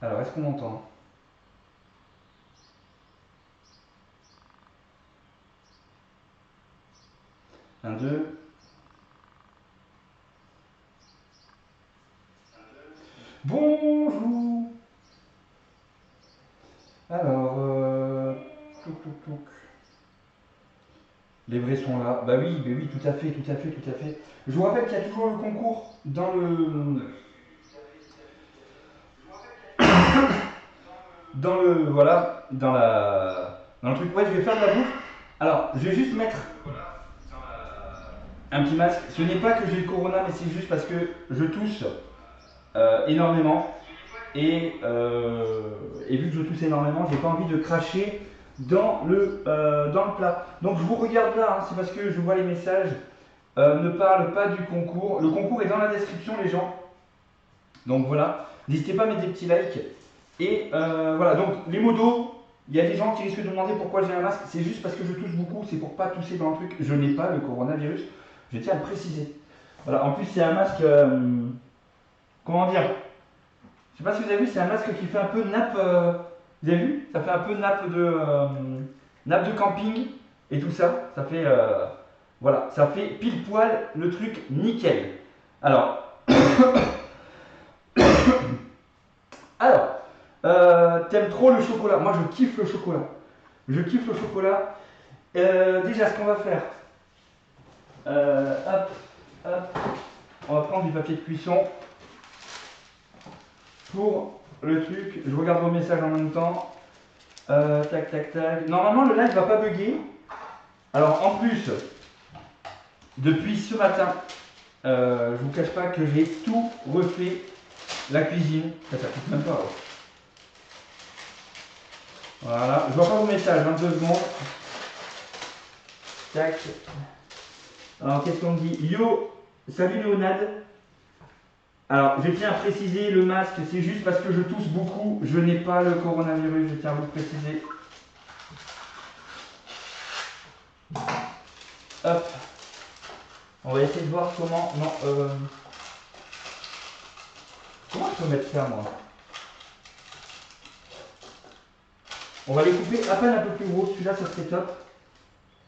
Alors, est-ce qu'on m'entend? Un, deux. Bonjour. Alors, touc, touc, touc. Les vrais sont là. Bah oui, tout à fait, tout à fait, tout à fait. Je vous rappelle qu'il y a toujours le concours voilà, dans le truc. Ouais, je vais faire de la bouffe. Alors, je vais juste mettre un petit masque. Ce n'est pas que j'ai le corona, mais c'est juste parce que je tousse énormément. Et vu que je tousse énormément, j'ai pas envie de cracher dans le plat. Donc je vous regarde là, hein, c'est parce que je vois les messages. Ne parle pas du concours. Le concours est dans la description, les gens. Donc voilà, n'hésitez pas à mettre des petits likes. Et voilà, donc les modos, il y a des gens qui risquent de demander pourquoi j'ai un masque. C'est juste parce que je tousse beaucoup, c'est pour pas tousser dans le truc. Je n'ai pas le coronavirus, je tiens à le préciser. Voilà, en plus c'est un masque, comment dire, je sais pas si vous avez vu, c'est un masque qui fait un peu nappe. Vous avez vu? Ça fait un peu nappe de camping et tout ça. Ça fait voilà, ça fait pile poil le truc nickel. Alors, alors, t'aimes trop le chocolat? Moi, je kiffe le chocolat. Je kiffe le chocolat. Déjà, ce qu'on va faire, hop, hop, on va prendre du papier de cuisson pour le truc. Je regarde vos messages en même temps. Tac, tac, tac. Normalement, le live va pas bugger. Alors, en plus, depuis ce matin, je vous cache pas que j'ai tout refait la cuisine. Ça coûte même pas. Ouais. Voilà, je vois pas vos messages, 22 secondes. Tac. Alors, qu'est-ce qu'on me dit? Yo, salut Léonade. Alors, je tiens à préciser, le masque, c'est juste parce que je tousse beaucoup. Je n'ai pas le coronavirus, je tiens à vous le préciser. Hop. On va essayer de voir comment. Non, comment je peux mettre ça, moi? On va les couper à peine un peu plus gros. Celui-là, ça serait top.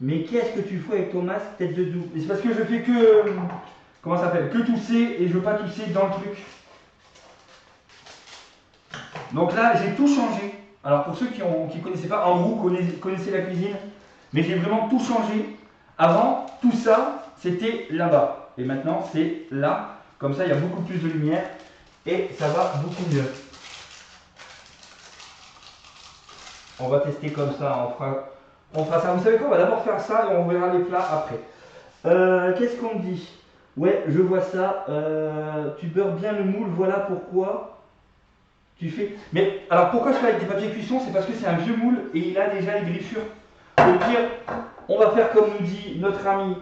Mais qu'est-ce que tu fous avec ton masque tête de doux? C'est parce que je fais que. Comment ça s'appelle? Que tousser et je veux pas tousser dans le truc. Donc là, j'ai tout changé. Alors pour ceux qui ne connaissaient pas, en gros, connaissaient la cuisine, mais j'ai vraiment tout changé. Avant, tout ça, c'était là-bas. Et maintenant, c'est là. Comme ça, il y a beaucoup plus de lumière et ça va beaucoup mieux. On va tester comme ça, on fera ça. Vous savez quoi? On va d'abord faire ça et on verra les plats après. Qu'est-ce qu'on me dit? Ouais, je vois ça. Tu beurres bien le moule, voilà pourquoi tu fais. Mais alors pourquoi je fais avec des papiers cuisson? C'est parce que c'est un vieux moule et il a déjà les griffures. Au pire, on va faire comme nous dit notre ami.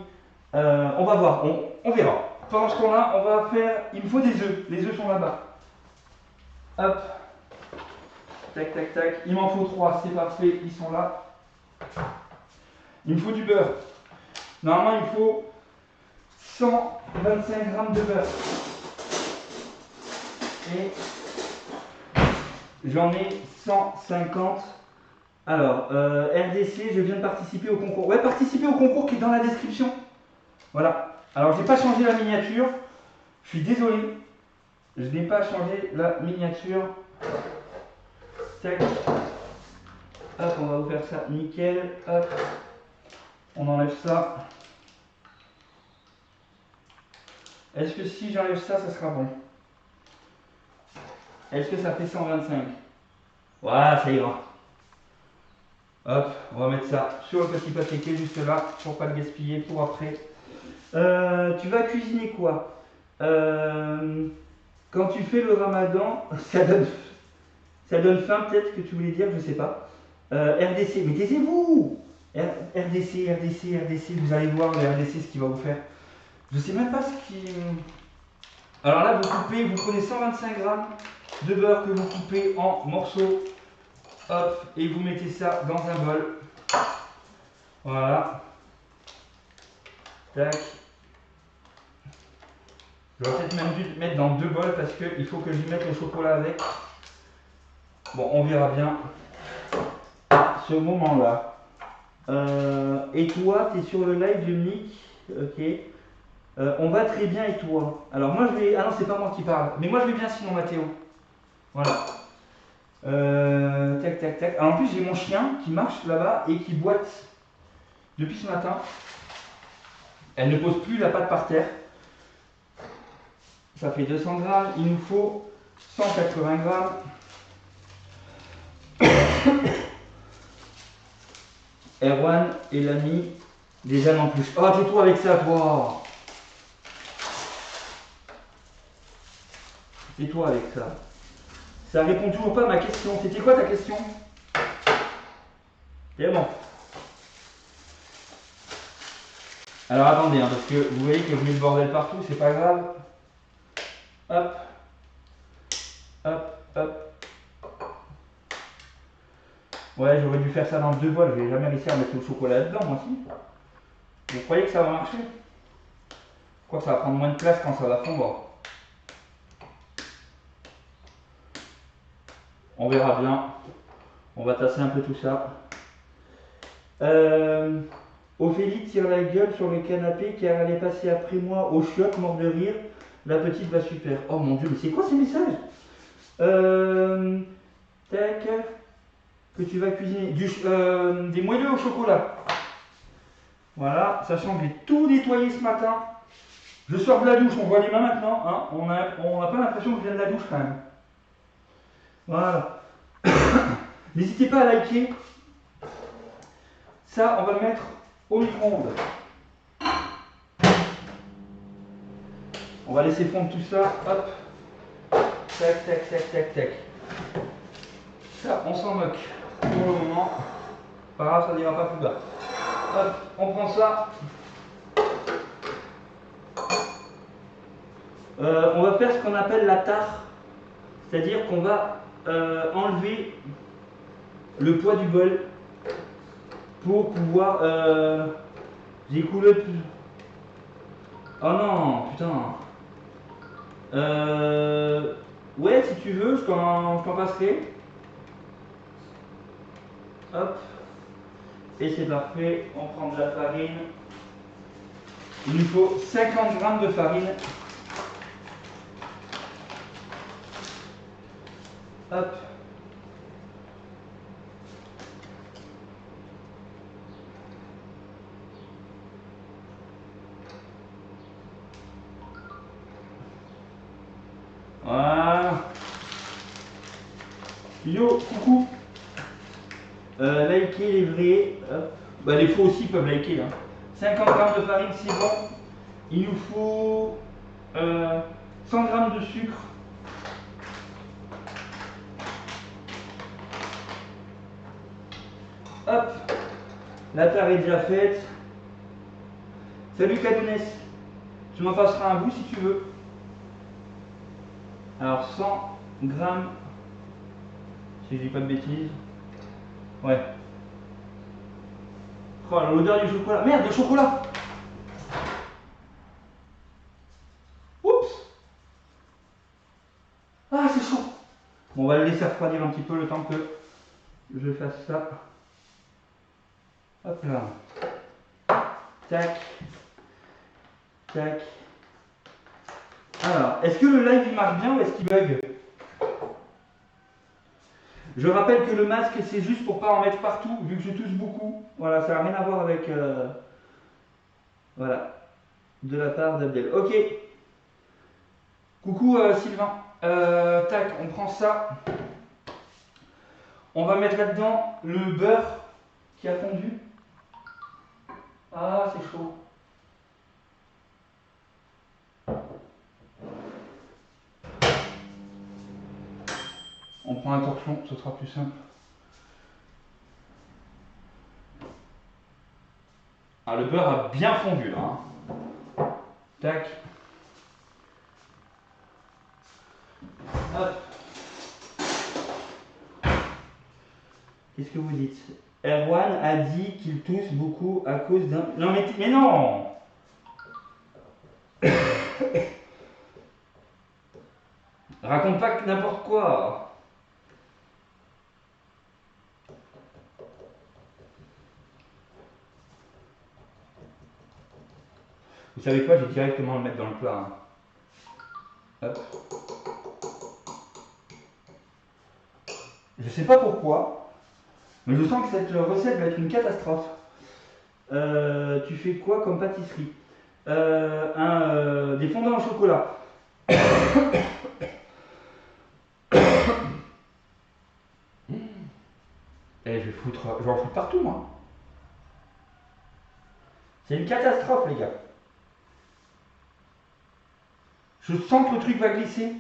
On va voir, on verra. Pendant ce temps-là, on va faire. Il me faut des œufs. Les œufs sont là-bas. Hop, tac, tac, tac. Il m'en faut 3, c'est parfait, ils sont là. Il me faut du beurre. Normalement, il faut 125 grammes de beurre. Et j'en ai 150. Alors, RDC, je viens de participer au concours. Ouais, participer au concours qui est dans la description. Voilà. Alors, j'ai pas changé la miniature. Je suis désolé. Je n'ai pas changé la miniature. Tac. Hop, on va vous faire ça nickel. Hop. On enlève ça. Est-ce que si j'enlève ça, ça sera bon? Est-ce que ça fait 125? Voilà, ça ira. Hop, on va mettre ça sur le petit papier qui est juste là pour pas le gaspiller pour après. Tu vas cuisiner quoi? Quand tu fais le ramadan, ça donne faim peut-être que tu voulais dire, je sais pas. RDC, mais taisez-vous! RDC, RDC, RDC, vous allez voir le RDC ce qu'il va vous faire. Je sais même pas ce qui. Alors là, vous coupez, vous prenez 125 grammes de beurre que vous coupez en morceaux. Hop, et vous mettez ça dans un bol. Voilà. Tac. J'aurais peut-être même dû mettre dans deux bols parce qu'il faut que j'y mette le chocolat avec. Bon, on verra bien ce moment-là. Et toi, tu es sur le live de Nick. Ok. On va très bien et toi? Alors moi je vais... Ah non, c'est pas moi qui parle. Mais moi je vais bien sinon, Mathéo. Voilà. Tac, tac, tac. Alors, en plus, j'ai mon chien qui marche là-bas et qui boite depuis ce matin. Elle ne pose plus la patte par terre. Ça fait 200 grammes. Il nous faut 180 grammes. Erwan et l'ami des ânes en plus. Oh, tais-toi avec ça, toi. Tais-toi avec ça. Ça répond toujours pas à ma question. C'était quoi ta question? C'est bon. Alors attendez, hein, parce que vous voyez que je mets le bordel partout, c'est pas grave. Hop. Hop, hop. Ouais, j'aurais dû faire ça dans 2 bols. Je vais jamais réussir à mettre le chocolat dedans, moi aussi. Vous croyez que ça va marcher? Je crois que ça va prendre moins de place quand ça va fondre. On verra bien. On va tasser un peu tout ça. Ophélie tire la gueule sur le canapé car elle est passée après moi au chiottes, mort de rire. La petite va super. Oh mon dieu, mais c'est quoi ces messages? Tac. Que tu vas cuisiner des moelleux au chocolat. Voilà, sachant que j'ai tout nettoyé ce matin. Je sors de la douche, on voit les mains maintenant. Hein. On n'a pas l'impression que je viens de la douche quand même. Voilà. N'hésitez pas à liker. Ça, on va le mettre au micro-ondes. On va laisser fondre tout ça. Hop. Tac, tac, tac, tac, tac. Ça, on s'en moque. Pour le moment. Pas grave, ça n'ira pas plus bas. Hop, on prend ça. On va faire ce qu'on appelle la tare. C'est-à-dire qu'on va enlever le poids du bol pour pouvoir... J'ai coulé plus. Oh non, putain. Ouais, si tu veux, je t'en passerai. Hop. Et c'est parfait. On prend de la farine. Il nous faut 50 grammes de farine. Hop. Voilà. Yo, coucou. Likez les vrais. Hop. Bah, les faux aussi peuvent liker. Hein. 50 grammes de farine, c'est bon. Il nous faut 100 grammes de sucre. Hop. La tare est déjà faite. Salut Cadounès. Tu m'en passeras un bout si tu veux. Alors 100 grammes. Si je dis pas de bêtises. Ouais. Oh, l'odeur du chocolat. Merde, le chocolat. Oups. Ah, c'est chaud. Bon, on va le laisser refroidir un petit peu le temps que je fasse ça. Hop là. Tac. Tac. Alors, est-ce que le live il marche bien ou est-ce qu'il bug? Je rappelle que le masque c'est juste pour pas en mettre partout, vu que je tousse beaucoup. Voilà, ça n'a rien à voir avec... voilà. De la part d'Abdel. Ok. Coucou Sylvain. Tac, on prend ça. On va mettre là-dedans le beurre qui a fondu. Ah, c'est chaud. On prend un torchon, ce sera plus simple. Ah, le beurre a bien fondu là. Hein. Tac. Hop. Qu'est-ce que vous dites? Erwan a dit qu'il tousse beaucoup à cause d'un... Non mais non. Raconte pas n'importe quoi. savez quoi, je vais directement le mettre dans le plat. Hein. Hop. Je sais pas pourquoi, mais je sens que cette recette va être une catastrophe. Tu fais quoi comme pâtisserie? Des fondants au chocolat. Et je vais en foutre partout, moi. C'est une catastrophe, les gars. Je sens que le truc va glisser.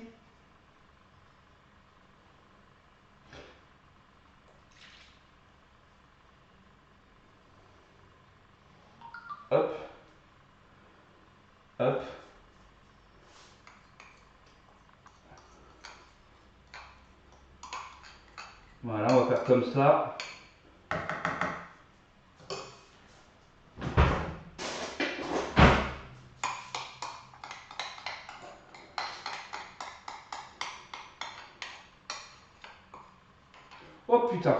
Hop. Hop. Voilà, on va faire comme ça. Oh putain.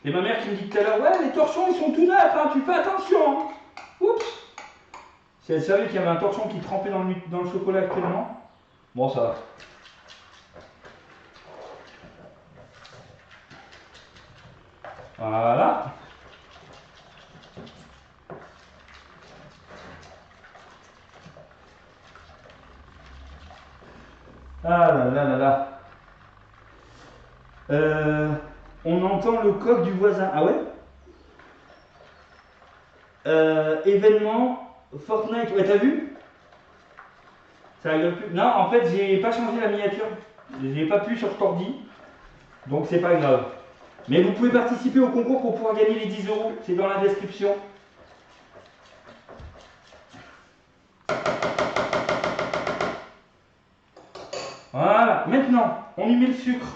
Et ma mère qui me dit tout à l'heure, ouais, les torchons ils sont tout neufs, hein, tu fais attention. Hein. Oups. Si elle savait qu'il y avait un torchon qui trempait dans le chocolat actuellement. Bon, ça va. Voilà. Ah là là là là. On entend le coq du voisin. Ah ouais? Événement Fortnite. Ouais, t'as vu? Ça rigole plus. Non, en fait, j'ai pas changé la miniature. J'ai pas pu sur ce ordi. Donc c'est pas grave. Mais vous pouvez participer au concours pour pouvoir gagner les 10 euros. C'est dans la description. Voilà. Maintenant, on y met le sucre.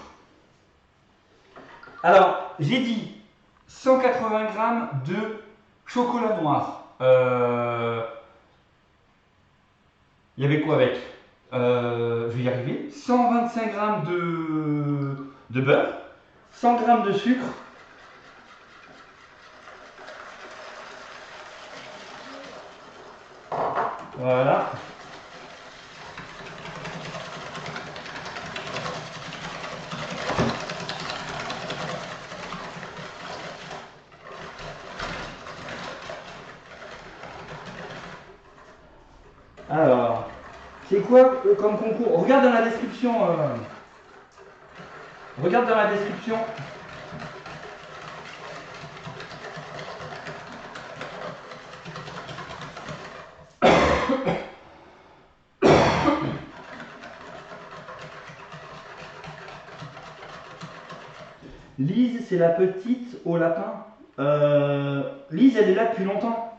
Alors, j'ai dit 180 grammes de chocolat noir. Il y avait quoi avec? Je vais y arriver. 125 grammes de beurre, 100 grammes de sucre. Voilà. Alors, c'est quoi comme concours? Regarde dans la description. Regarde dans la description. Lise, c'est la petite au lapin. Lise, elle est là depuis longtemps.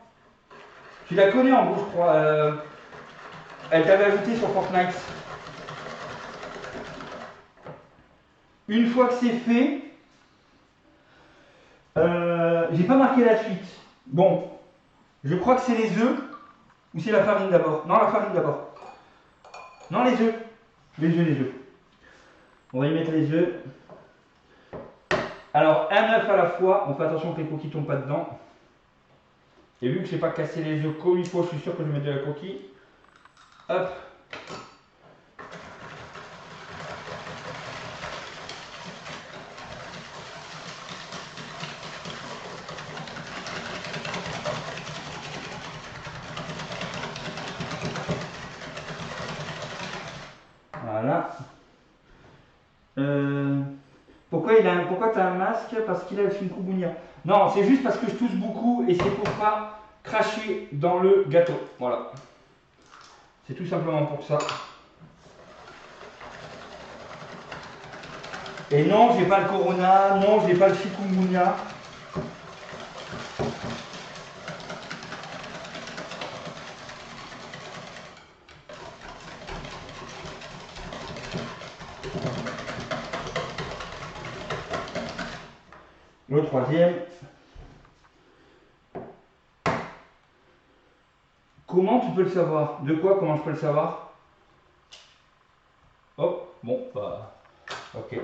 Tu la connais en gros, je crois. Elle t'avait ajouté sur Fortnite. Une fois que c'est fait, j'ai pas marqué la suite. Bon, je crois que c'est les œufs ou c'est la farine d'abord. Non, la farine d'abord. Non, les œufs. Les œufs. On va y mettre les œufs. Alors, un œuf à la fois. On fait attention que les coquilles ne tombent pas dedans. Et vu que je n'ai pas cassé les œufs comme il faut, je suis sûr que je vais mettre de la coquille. Hop. Voilà. Pourquoi tu as un masque? Parce qu'il a le chikungunya. Non, c'est juste parce que je tousse beaucoup et c'est pour pas cracher dans le gâteau. Voilà. C'est tout simplement pour ça. Et non, j'ai pas le corona, non, j'ai pas le chikungunya. Le troisième. Comment tu peux le savoir? De quoi? Comment je peux le savoir? Hop, bon, bah, ok.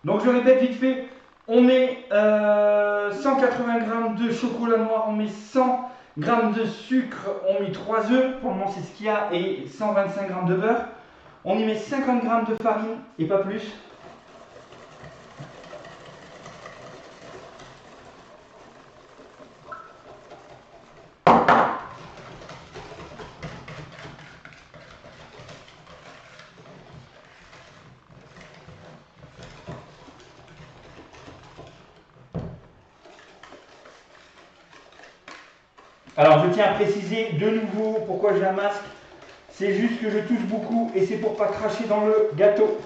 Donc je répète vite fait, on met 180 g de chocolat noir, on met 100 g de sucre, on met 3 œufs, pour le moment c'est ce qu'il y a, et 125 g de beurre. On y met 50 g de farine et pas plus. Alors je tiens à préciser de nouveau pourquoi j'ai un masque. C'est juste que je tousse beaucoup et c'est pour pas cracher dans le gâteau.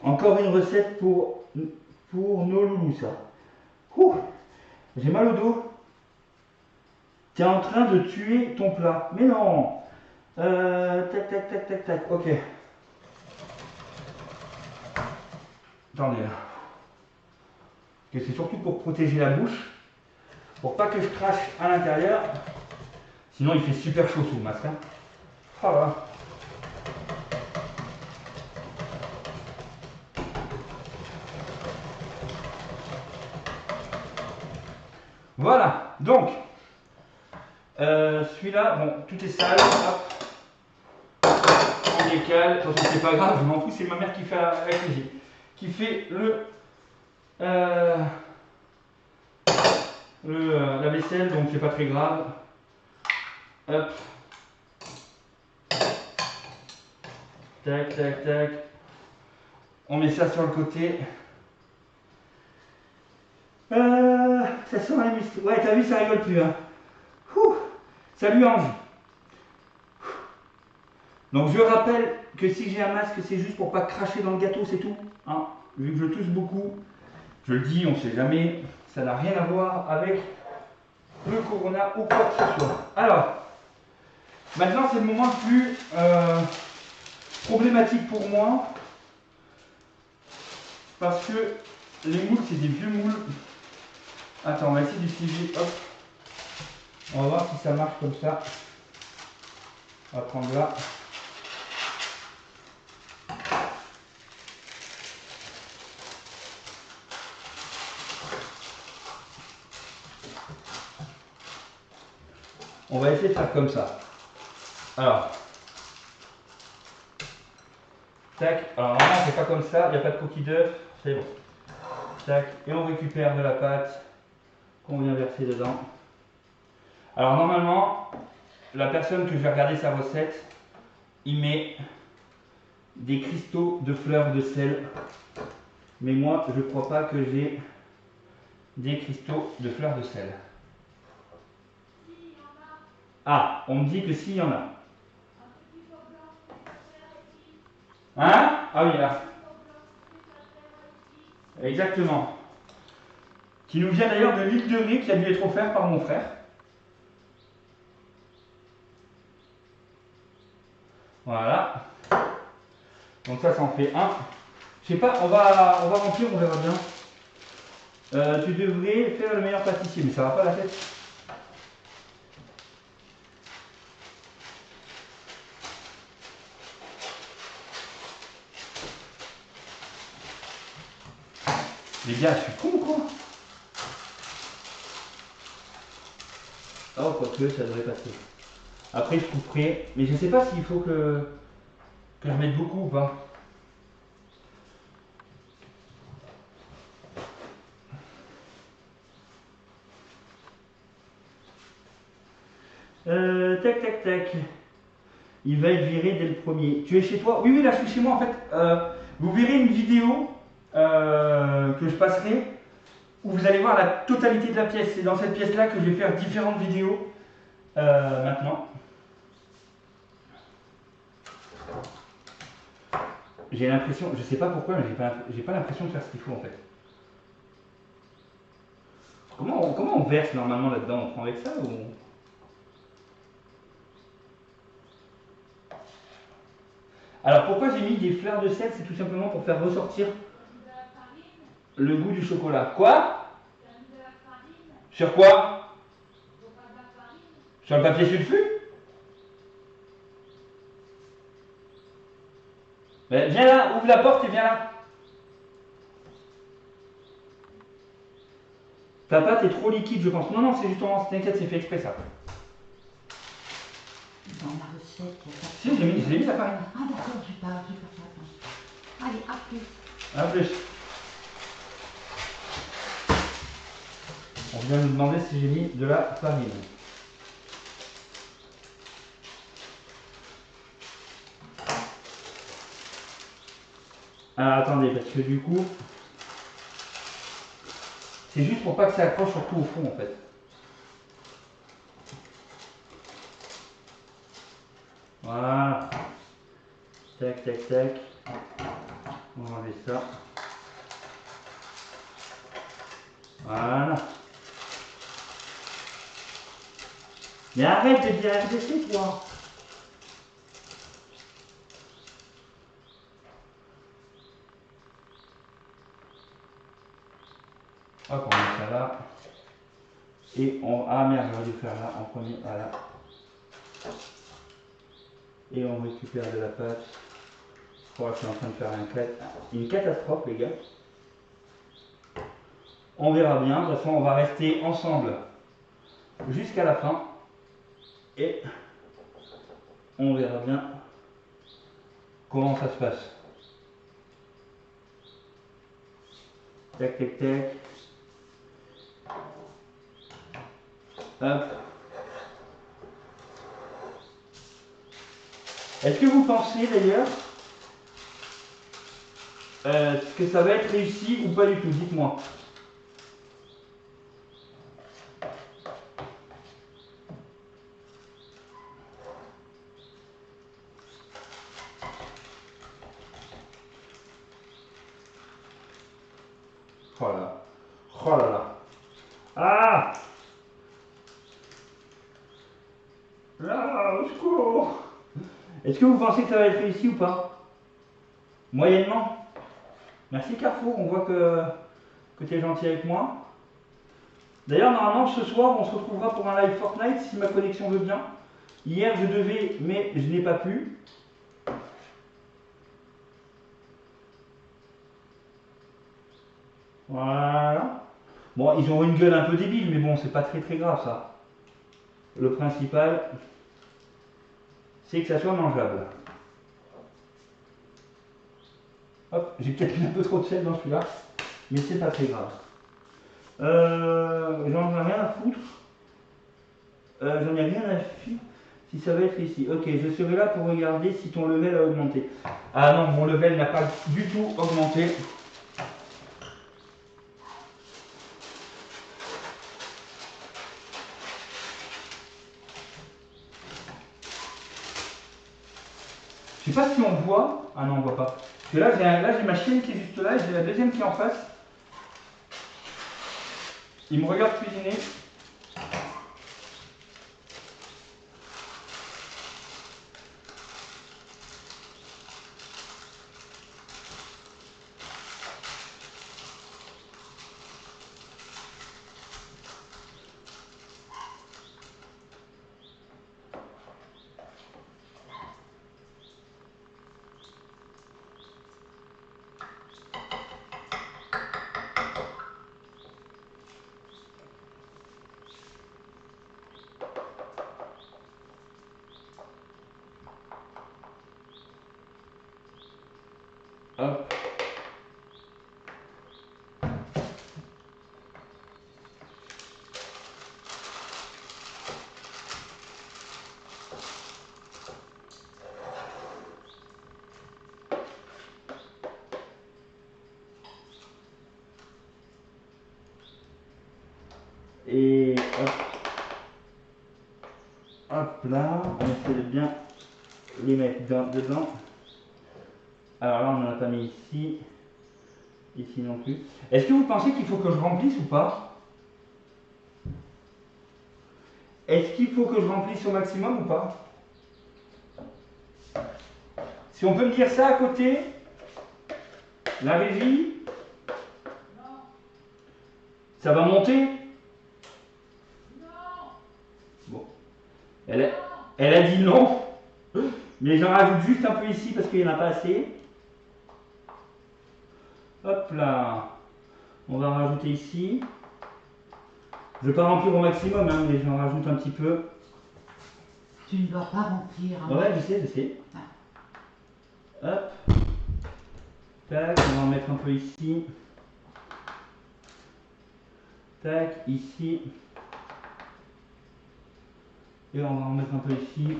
Encore une recette pour nos loulous, ça. J'ai mal au dos. Tu es en train de tuer ton plat. Mais non. Tac, tac, tac, tac, tac. Ok. Attendez là. C'est surtout pour protéger la bouche. Pour pas que je crache à l'intérieur. Sinon il fait super chaud sous le masque. Hein. Voilà. Voilà, donc, celui-là, bon, tout est sale, hop, on décale, attention c'est pas grave, je m'en fous, c'est ma mère qui fait la cuisine, qui fait la vaisselle, donc c'est pas très grave, hop, tac, tac, tac, on met ça sur le côté. Ça sent la mystique. Ouais, t'as vu, ça rigole plus. Hein. Salut Ange. Donc je rappelle que si j'ai un masque, c'est juste pour pas cracher dans le gâteau, c'est tout. Hein. Vu que je tousse beaucoup, je le dis, on sait jamais, ça n'a rien à voir avec le corona ou quoi que ce soit. Alors, maintenant c'est le moment le plus problématique pour moi. Parce que les moules, c'est des vieux moules. Attends, on va essayer d'utiliser, hop. On va voir si ça marche comme ça. On va prendre là. On va essayer de faire comme ça. Alors. Tac. Alors normalement c'est pas comme ça, il n'y a pas de coquille d'œuf. C'est bon. Tac. Et on récupère de la pâte qu'on vient verser dedans. Alors normalement, la personne que je vais regarder sa recette, il met des cristaux de fleurs de sel. Mais moi, je ne crois pas que j'ai des cristaux de fleurs de sel. Ah, on me dit que si, il y en a. Hein? Ah oui, là. Exactement. Qui nous vient d'ailleurs de l'huile de riz qui a dû être offerte par mon frère. Voilà. Donc ça en fait un. Je sais pas, on va remplir, on verra bien. Tu devrais faire le meilleur pâtissier, mais ça va pas la tête. Les gars, je suis con ou quoi? Oh, quoique, ça devrait passer. Après, je couperai. Mais je sais pas s'il faut que je mette beaucoup ou pas. Tac, tac, tac. Il va être viré dès le premier. Tu es chez toi? Oui, oui, là, je suis chez moi, en fait. Vous verrez une vidéo que je passerai où vous allez voir la totalité de la pièce. C'est dans cette pièce-là que je vais faire différentes vidéos maintenant. J'ai l'impression, je sais pas pourquoi, mais j'ai pas l'impression de faire ce qu'il faut en fait. Comment on verse normalement là-dedans? On prend avec ça ou... Alors pourquoi j'ai mis des fleurs de sel? C'est tout simplement pour faire ressortir le goût du chocolat. Quoi? Sur quoi? Sur le papier sulfu? Ben, viens là, ouvre la porte et viens là. Ta pâte est trop liquide, je pense. Non, non, c'est justement, t'inquiète, c'est fait exprès ça. Dans la recette, il y a pas. Si, j'ai mis la farine. Ah d'accord, j'ai pas fait attention. Allez, à plus. À plus. On vient de me demander si j'ai mis de la farine. Alors attendez, parce que du coup, c'est juste pour pas que ça accroche surtout au fond en fait. Voilà. Tac, tac, tac. On va enlever ça. Voilà. Mais arrête de dire RDC, toi. Hop, on met ça là. Et on... Ah merde, j'aurais dû faire là en premier. Voilà. Et on récupère de la pâte. Oh, je suis en train de faire une catastrophe, les gars. On verra bien. De toute façon, on va rester ensemble jusqu'à la fin. Et on verra bien comment ça se passe. Tac, tac, tac. Hop. Est-ce que vous pensez d'ailleurs que ça va être réussi ou pas du tout? Dites-moi. Oh là là. Oh là là. Ah! Là, au secours! Est-ce que vous pensez que ça va être réussi ou pas? Moyennement? Merci Carrefour, on voit que tu es gentil avec moi. D'ailleurs, normalement, ce soir, on se retrouvera pour un live Fortnite si ma connexion veut bien. Hier, je devais, mais je n'ai pas pu. Voilà. Bon, ils ont une gueule un peu débile, mais bon, c'est pas très très grave ça. Le principal, c'est que ça soit mangeable. Hop, j'ai peut-être mis un peu trop de sel dans celui-là, mais c'est pas très grave. J'en ai rien à foutre. J'en ai rien à foutre si ça va être ici. Ok, je serai là pour regarder si ton level a augmenté. Ah non, mon level n'a pas du tout augmenté. Je sais pas si on voit. Ah non, on voit pas. Parce que là, j'ai ma chienne qui est juste là et j'ai la deuxième qui est en face. Il me regarde cuisiner. Hop. Et hop. Hop là. On essaie de bien les mettre dedans. Alors là, on n'en a pas mis ici. Ici non plus. Est-ce que vous pensez qu'il faut que je remplisse ou pas? Est-ce qu'il faut que je remplisse au maximum ou pas? Si on peut me dire ça à côté, la régie, ça va monter? Bon. Elle a dit non, mais j'en rajoute juste un peu ici parce qu'il n'y en a pas assez. Hop là. On va rajouter ici. Je ne vais pas remplir au maximum, hein, mais j'en rajoute un petit peu. Tu ne dois pas remplir. Hein. Ouais, je sais. Hop. Tac, on va en mettre un peu ici. Tac, ici. Et on va en mettre un peu ici.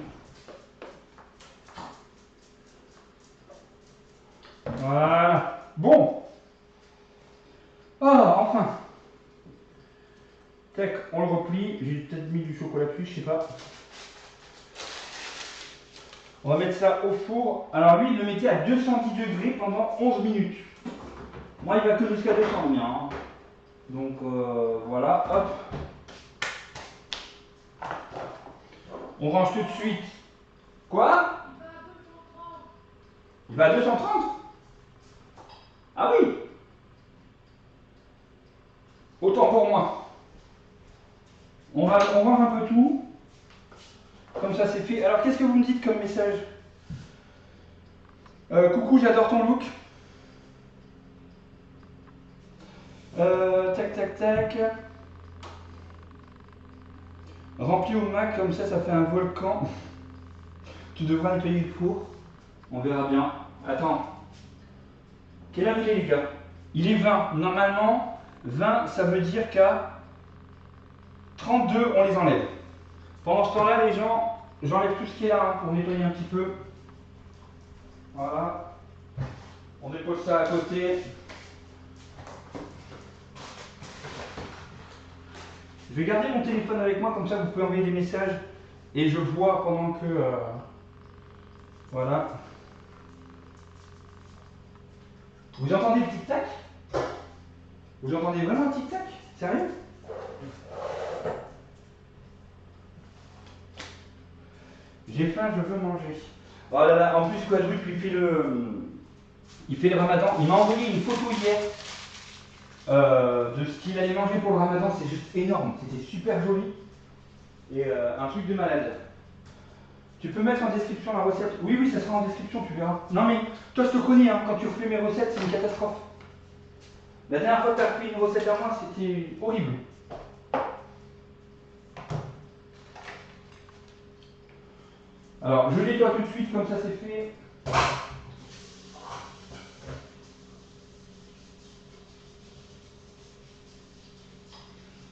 Voilà. Bon. Ah, enfin. Tac, on le replie. J'ai peut-être mis du chocolat dessus, je sais pas. On va mettre ça au four. Alors lui, il le mettait à 210 degrés pendant 11 minutes. Moi, il va que jusqu'à 200 le mien. Hein. Donc voilà, hop. On range tout de suite. Quoi? Il va à 230? Ah oui. Autant pour moi. On range un peu tout. Comme ça, c'est fait. Alors, qu'est-ce que vous me dites comme message? Coucou, j'adore ton look. Tac. Rempli au max, comme ça fait un volcan. Tu devras nettoyer le four. On verra bien. Attends. Quelle heure il est, les gars? Il est 20. Normalement, 20, ça veut dire qu'à 32, on les enlève. Pendant ce temps-là, les gens, j'enlève tout ce qui est là hein, pour nettoyer un petit peu. Voilà. On dépose ça à côté. Je vais garder mon téléphone avec moi, comme ça vous pouvez envoyer des messages et je vois pendant que... voilà. Vous entendez le tic-tac? Vous entendez vraiment le tic-tac? Sérieux? J'ai faim, je veux manger. Oh là là, en plus Quadruple il fait le ramadan. Il m'a envoyé une photo hier de ce qu'il allait manger pour le ramadan. C'est juste énorme, c'était super joli. Et un truc de malade. Tu peux mettre en description la recette. Oui, ça sera en description, tu verras. Non mais, toi je te connais, hein, quand tu refais mes recettes, c'est une catastrophe. La dernière fois que tu as fait une recette à moi, c'était horrible. Alors, je nettoie tout de suite, comme ça c'est fait.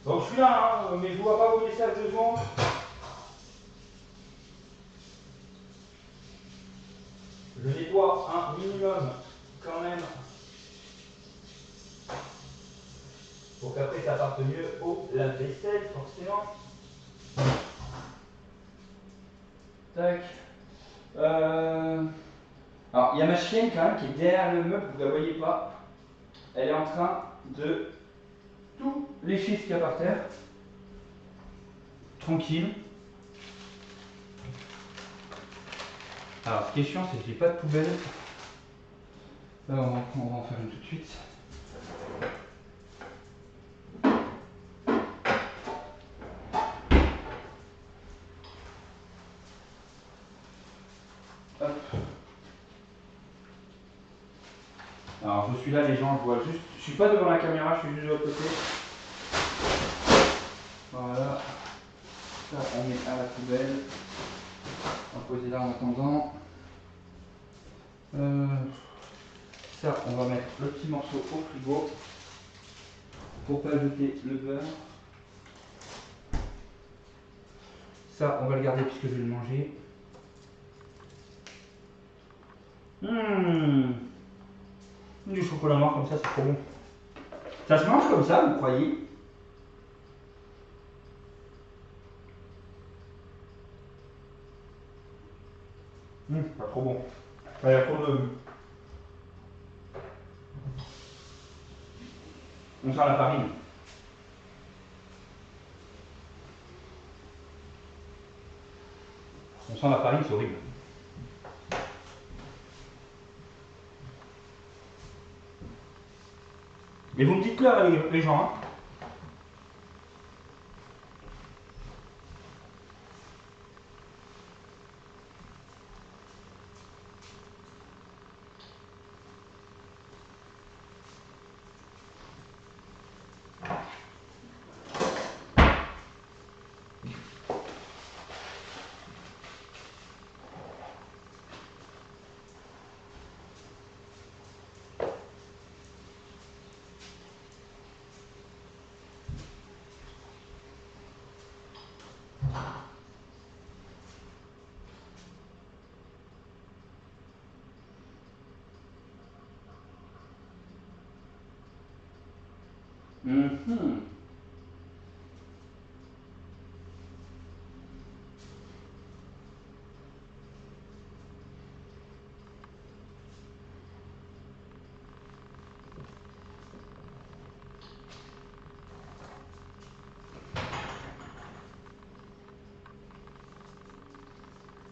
Donc je suis là, hein, mais je ne vois pas vos messages de secondes. Je nettoie un minimum quand même. Pour qu'après ça parte mieux au lave-vaisselle, forcément. Tac. Alors, il y a ma chienne quand même qui est derrière le meuble, vous ne la voyez pas. Elle est en train de tout lécher ce qu'il y a par terre. Tranquille. Alors, ce qui est chiant, c'est que j'ai pas de poubelle. Là, on va en faire une tout de suite. Hop. Alors, je suis là, les gens, je vois juste. Je suis pas devant la caméra, je suis juste de l'autre côté. Voilà. Ça, on met à la poubelle. On va poser là en attendant. Ça, on va mettre le petit morceau au frigo pour pas jeter le beurre. Ça, on va le garder puisque je vais le manger. Du chocolat noir comme ça, c'est trop bon. Ça se mange comme ça, vous croyez? Pas trop bon. Il y a trop de... On sent la farine. On sent la farine, c'est horrible. Et vous me dites l'heure, les gens, hein. Mhm.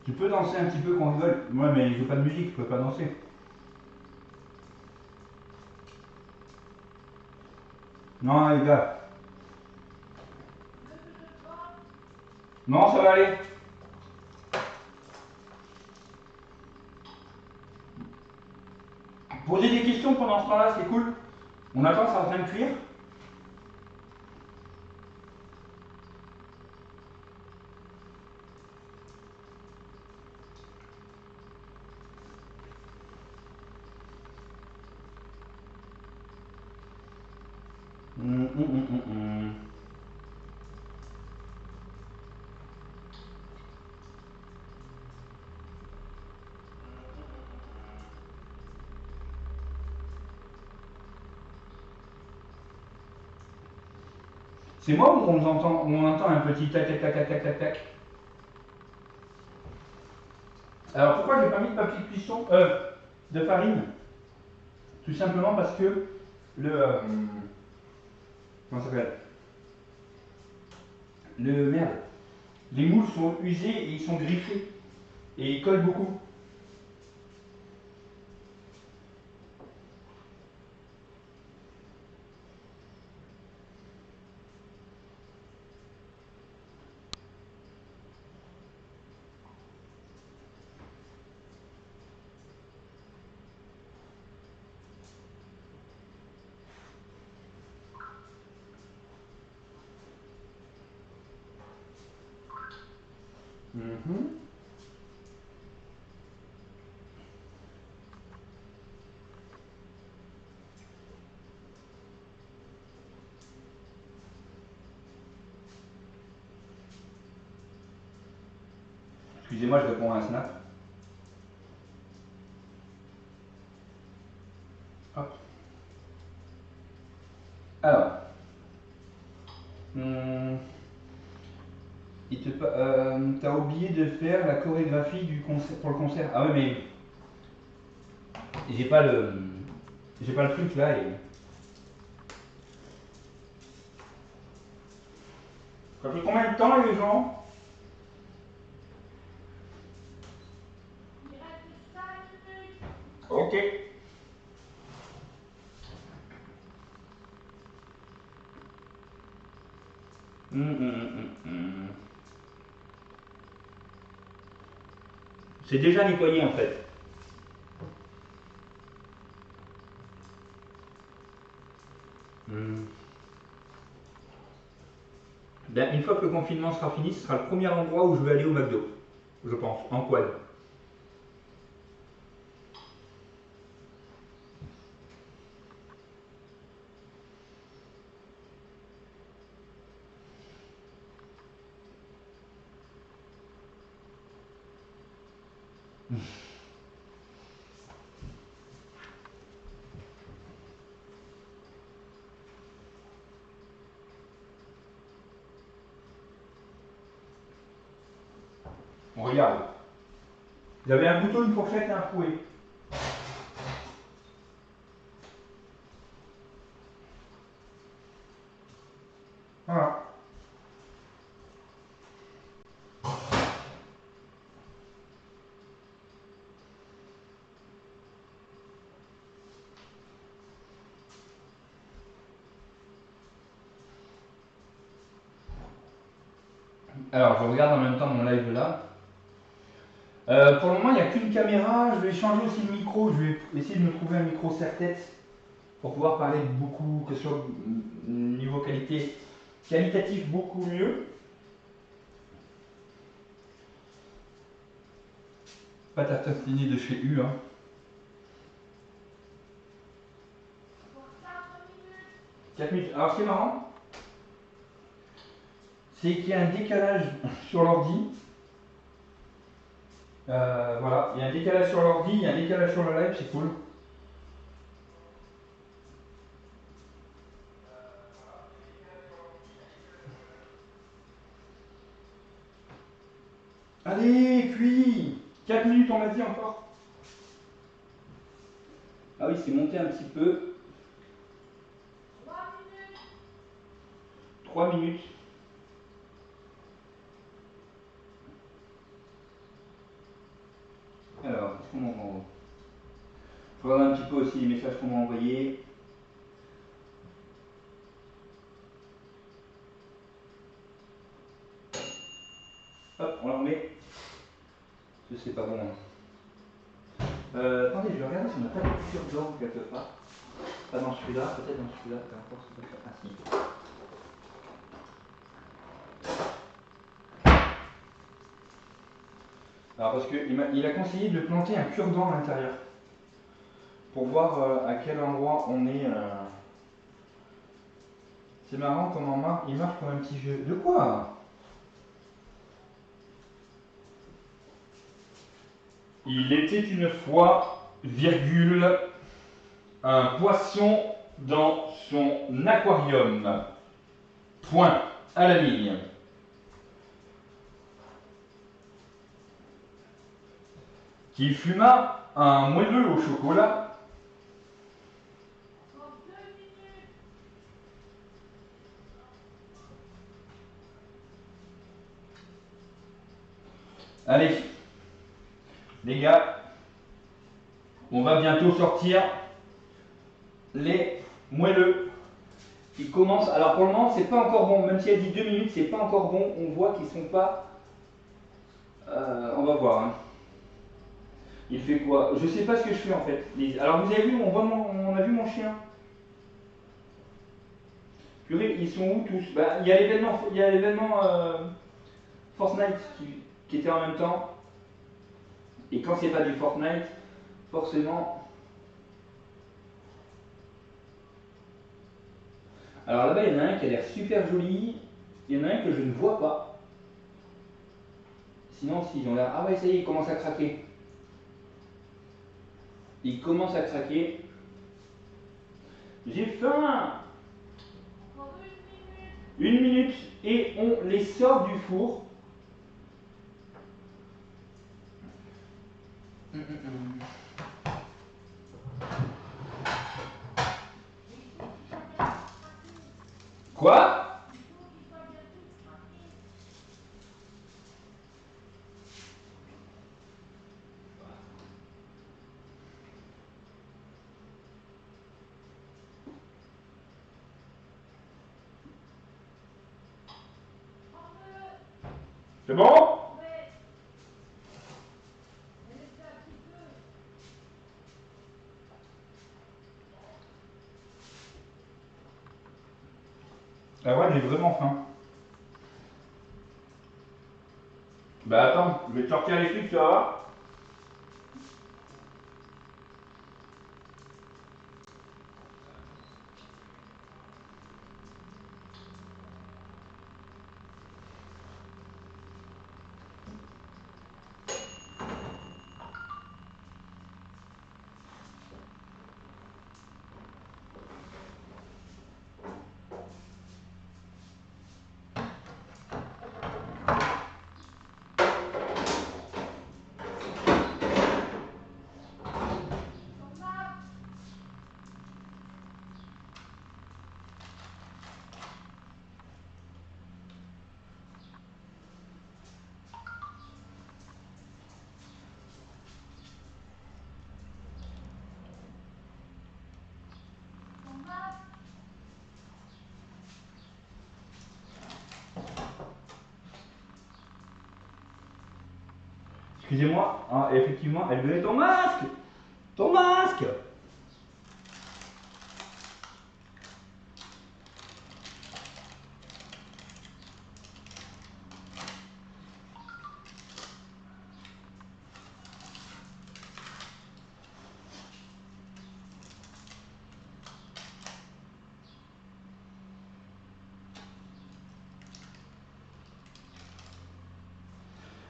Tu peux danser un petit peu quand on rigole. Moi, mais je veux pas de musique, je peux pas danser. Non, les gars. Non, ça va aller. Poser des questions pendant ce temps-là, c'est cool. On attend, ça va bien cuire. Hum, hum, hum, hum, hum. C'est moi ou on entend un petit tac tac tac tac tac tac tac. Alors pourquoi j'ai pas mis de papier de cuisson de farine? Tout simplement parce que le comment ça s'appelle? Le merde. Les moules sont usés et ils sont griffés et ils collent beaucoup. Mhm. Excusez-moi, je réponds à un snap. Hop. Alors, hum, t'as oublié de faire la chorégraphie du concert pour le concert. Ah ouais, mais j'ai pas le, j'ai pas le truc là. Et... Ça fait combien de temps les gens? Ok. Hum. C'est déjà nettoyé en fait. Hum. Ben, une fois que le confinement sera fini, ce sera le premier endroit où je vais aller au McDo, je pense, en quad. On regarde. Vous avez un couteau, une fourchette et un fouet. Alors, je regarde en même temps mon live là. Pour le moment, il n'y a qu'une caméra. Je vais changer aussi le micro. Je vais essayer de me trouver un micro serre-tête pour pouvoir parler beaucoup, que ce soit niveau qualitatif beaucoup mieux. Pâte à tartiner de chez U. Hein. Alors, ce qui est marrant, c'est qu'il y a un décalage sur l'ordi. Voilà, il y a un décalage sur l'ordi, il y a un décalage sur le live, c'est cool. Allez, cuit 4 minutes, on m'a dit encore. Ah oui, c'est monté un petit peu. 3 minutes. Alors, qu'est-ce qu'on m'envoie? Je regarde un petit peu aussi les messages qu'on m'a envoyés. Hop, on la remet. C'est pas bon. Hein. Attendez, je vais regarder si on n'a pas de cure-dent quelque part. Pas dans celui-là, peut-être dans celui-là. Encore, c'est pas ça. Ah si. Alors parce qu'il a conseillé de planter un cure-dent à l'intérieur. Pour voir à quel endroit on est. C'est marrant comment il marche comme un petit jeu. De quoi? Il était une fois, virgule, un poisson dans son aquarium. Point à la ligne. Qui fuma un moelleux au chocolat. Allez, les gars, on va bientôt sortir les moelleux. Ils commencent. Alors pour le moment, c'est pas encore bon. Même si elle dit 2 minutes, c'est pas encore bon. On voit qu'ils sont pas. On va voir. Hein. Il fait quoi? Je sais pas ce que je fais en fait. Alors vous avez vu, on a vu mon chien. Purée, ils sont où tous? Bah, il y a l'événement Fortnite qui était en même temps. Et quand c'est pas du Fortnite, forcément. Alors là-bas, il y en a un qui a l'air super joli. Il y en a un que je ne vois pas. Sinon, s'ils ont l'air. Ah ouais, ça y est, il commence à craquer. Il commence à craquer. J'ai faim! 1 minute et on les sort du four. Quoi? C'est bon? Ah ouais, j'ai vraiment faim. Bah attends, je vais te sortir les trucs, tu vas voir. Excusez-moi, hein, effectivement, elle veut ton masque. Ton masque.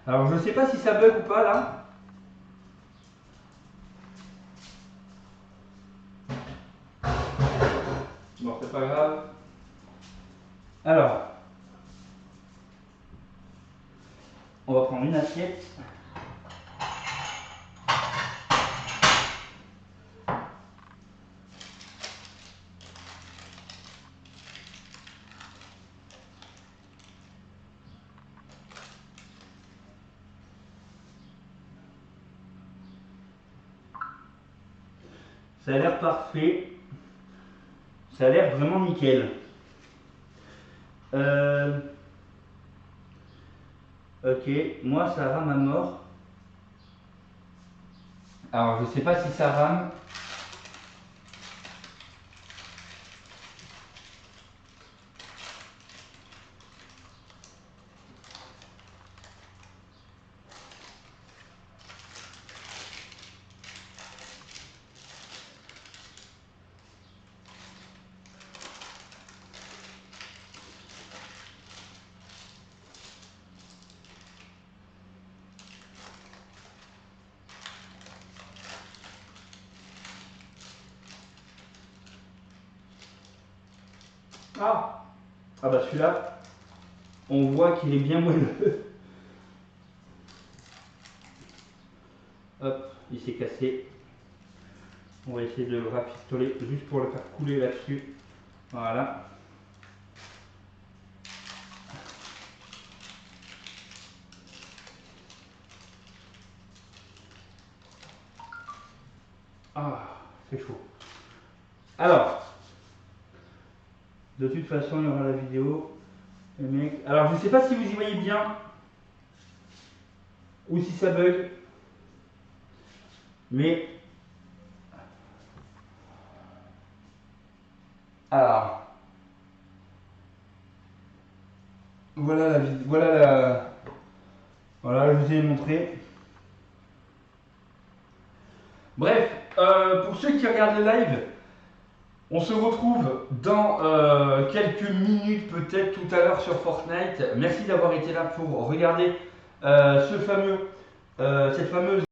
Alors je ne sais pas si ça bug ou pas là. Bon, c'est pas grave. Alors, on va prendre une assiette. Ça a l'air parfait. Ça a l'air vraiment nickel. Ok, moi ça rame à mort. Alors je sais pas si ça rame. Ah, ah bah celui-là, on voit qu'il est bien moelleux. Hop, il s'est cassé. On va essayer de le rafistoler juste pour le faire couler là-dessus. Voilà. Ah, c'est chaud. Alors, de toute façon, il y aura la vidéo. Les mecs. Alors, je ne sais pas si vous y voyez bien ou si ça bug, mais alors, voilà la vidéo. Voilà, je vous ai montré. Bref, pour ceux qui regardent le live, on se retrouve dans quelques minutes, peut-être tout à l'heure sur Fortnite. Merci d'avoir été là pour regarder cette fameuse